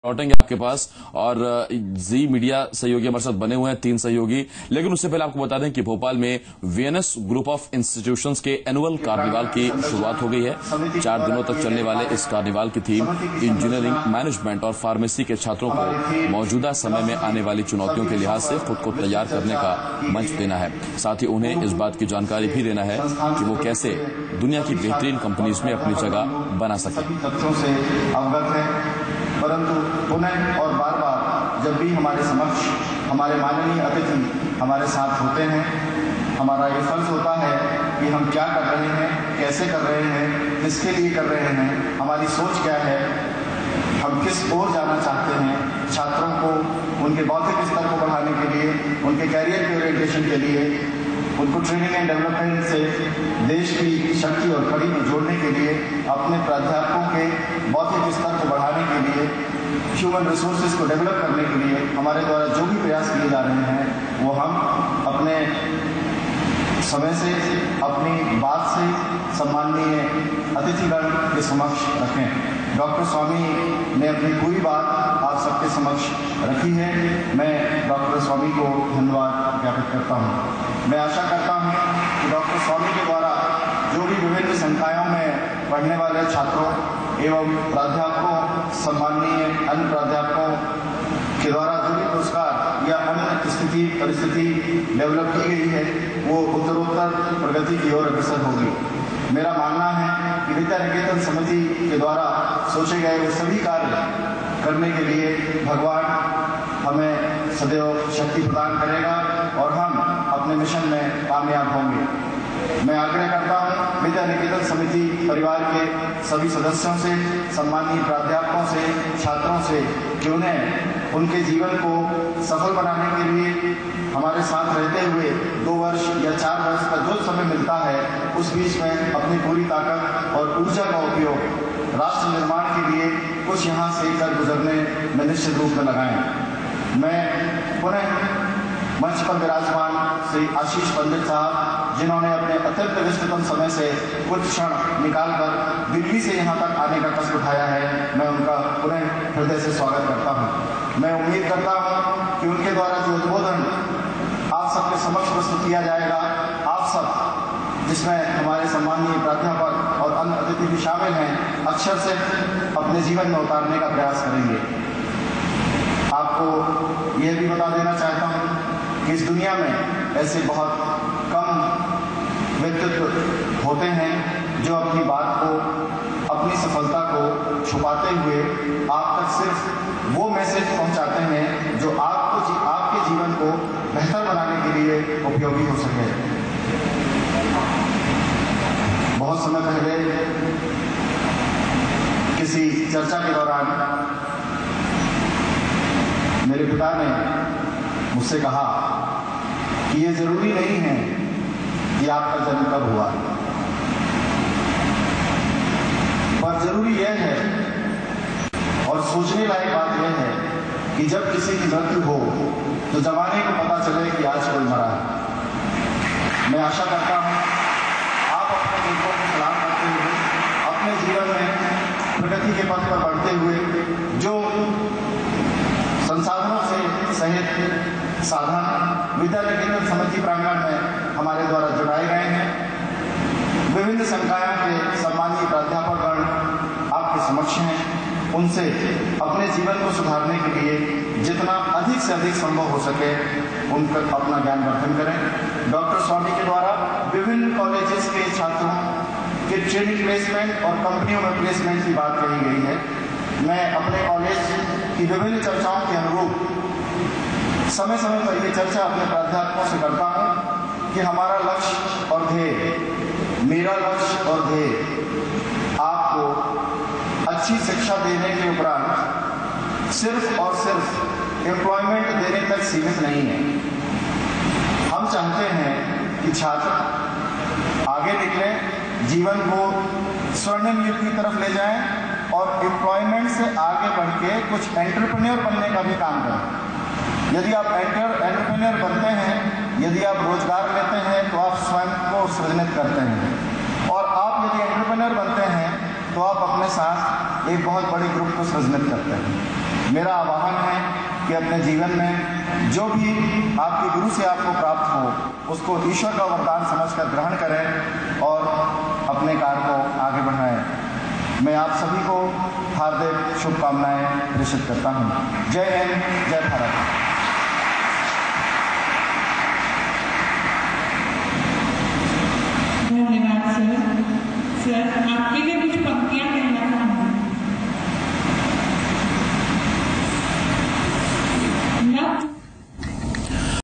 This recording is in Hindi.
लौटेंगे आपके पास। और जी मीडिया सहयोगी हमारे साथ बने हुए हैं 3 सहयोगी। लेकिन उससे पहले आपको बता दें कि भोपाल में वीएनएस ग्रुप ऑफ इंस्टीट्यूशंस के एनुअल कार्निवाल की शुरुआत हो गई है। 4 दिनों तक चलने वाले इस कार्निवाल की थीम इंजीनियरिंग, मैनेजमेंट और फार्मेसी के छात्रों को मौजूदा समय में आने वाली चुनौतियों के लिहाज से खुद को तैयार करने का मंच देना है। साथ ही उन्हें इस बात की जानकारी भी देना है कि वो कैसे दुनिया की बेहतरीन कंपनीज में अपनी जगह बना सके। परंतु पुनः और बार बार जब भी हमारे समक्ष हमारे माननीय अतिथि हमारे साथ होते हैं, हमारा ये फर्ज होता है कि हम क्या कर रहे हैं, कैसे कर रहे हैं, किसके लिए कर रहे हैं, हमारी सोच क्या है, हम किस ओर जाना चाहते हैं। छात्रों को उनके बौद्धिक स्तर को बढ़ाने के लिए, उनके कैरियर के ओरिएंटेशन के लिए, उनको ट्रेनिंग एंड डेवलपमेंट से देश की शक्ति और कड़ी में जोड़ने के लिए, अपने प्राध्यापकों के बौद्धिक स्तर को बढ़ाने के लिए, ह्यूमन रिसोर्सेज को डेवलप करने के लिए हमारे द्वारा जो भी प्रयास किए जा रहे हैं वो हम अपने समय से, अपनी बात से सम्माननीय अतिथिगण के समक्ष रखें। डॉक्टर स्वामी ने अपनी पूरी बात आप सबके समक्ष रखी है। मैं डॉक्टर स्वामी को धन्यवाद ज्ञापित करता हूँ। मैं आशा करता हूँ कि डॉक्टर स्वामी के द्वारा जो भी विभिन्न संकायों में पढ़ने वाले छात्रों एवं प्राध्यापकों, सम्माननीय अन्य प्राध्यापकों के द्वारा जो भी पुरस्कार या अन्य स्थिति परिस्थिति डेवलप की गई है वो उत्तरोत्तर प्रगति की ओर अग्रसर होगी। मेरा मानना है कि विद्या निकेतन समिति के द्वारा सोचे गए वो सभी कार्य करने के लिए भगवान हमें सदैव शक्ति प्रदान करेगा और हम अपने मिशन में कामयाब होंगे। मैं आग्रह करता हूँ विद्या निकेतन समिति परिवार के सभी सदस्यों से, सम्मानीय प्राध्यापकों से, छात्रों से कि उन्हें उनके जीवन को सफल बनाने के लिए हमारे साथ रहते हुए 2 वर्ष या 4 वर्ष का जो समय मिलता है उस बीच में अपनी पूरी ताकत और ऊर्जा का उपयोग राष्ट्र निर्माण के लिए कुछ यहाँ से कर गुजरने में निश्चित रूप में लगाएं। मैं पुनः मंच पर विराजमान श्री आशीष पंडित साहब, जिन्होंने अपने अत्यंत व्यस्ततम समय से कुछ क्षण निकालकर दिल्ली से यहाँ तक आने का कष्ट उठाया है, मैं उनका पुनः हृदय से स्वागत करता हूँ। मैं उम्मीद करता हूँ कि उनके द्वारा जो उद्बोधन आप सबके समक्ष प्रस्तुत किया जाएगा, आप सब जिसमें हमारे सम्मानीय प्राध्यापक और अन्य अतिथि भी शामिल हैं, अक्षर से अपने जीवन में उतारने का प्रयास करेंगे। आपको यह भी बता देना चाहता हूँ कि इस दुनिया में ऐसे बहुत कम व्यक्तित्व होते हैं जो अपनी बात को, अपनी सफलता को छुपाते हुए आप तक सिर्फ वो मैसेज पहुंचाते हैं जो आपके जीवन को बेहतर बनाने के लिए उपयोगी हो सके। बहुत समय पहले किसी चर्चा के दौरान मेरे पिता ने मुझसे कहा कि ये जरूरी नहीं है कि आपका जन्म कब हुआ, पर जरूरी यह है और सोचने लायक बात यह है कि जब किसी की मृत्यु हो तो जमाने को पता चले कि आज कोई मरा है। मैं आशा करता हूँ आप अपने दिलों को सलाम करते हुए अपने जीवन में प्रगति के पथ पर बढ़ते हुए जो संसाधनों से सहित साधन विद्या निकेतन समिति प्रांगण में हमारे द्वारा जुटाए गए हैं, विभिन्न संकायों के सम्मानीय प्राध्यापकगण आपके समक्ष हैं, उनसे अपने जीवन को सुधारने के लिए जितना अधिक से अधिक संभव हो सके उनका अपना ज्ञान वर्धन करें। डॉक्टर स्वामी के द्वारा विभिन्न कॉलेजेस के छात्रों के ट्रेनिंग प्लेसमेंट और कंपनियों में प्लेसमेंट की बात कही गई है। मैं अपने कॉलेज की विभिन्न चर्चाओं के अनुरूप समय समय पर यह चर्चा अपने प्राध्यापकों से करता हूँ कि हमारा लक्ष्य और ध्येय, मेरा लक्ष्य और ध्येय आपको अच्छी शिक्षा देने के उपरांत सिर्फ और सिर्फ एम्प्लॉयमेंट देने तक सीमित नहीं है। हम चाहते हैं कि छात्र आगे निकलें, जीवन को स्वर्णिम युग की तरफ ले जाएं और एम्प्लॉयमेंट से आगे बढ़ के कुछ एंटरप्रेन्योर बनने का भी काम करें। यदि आप एंटरप्रेन्योर बनते हैं, यदि आप रोजगार लेते हैं तो आप स्वयं को सृजनित करते हैं, और आप यदि एंटरप्रेन्योर बनते हैं तो आप अपने साथ एक बहुत बड़े ग्रुप को सृजनित करते हैं। मेरा आह्वान है कि अपने जीवन में जो भी आपके गुरु से आपको प्राप्त हो उसको ईश्वर का वरदान समझकर ग्रहण करें और अपने कार्य को आगे बढ़ाएं। मैं आप सभी को हार्दिक शुभकामनाएं प्रेषित करता हूं। जय हिंद, जय भारत। धन्यवाद सर। आपके लिए कुछ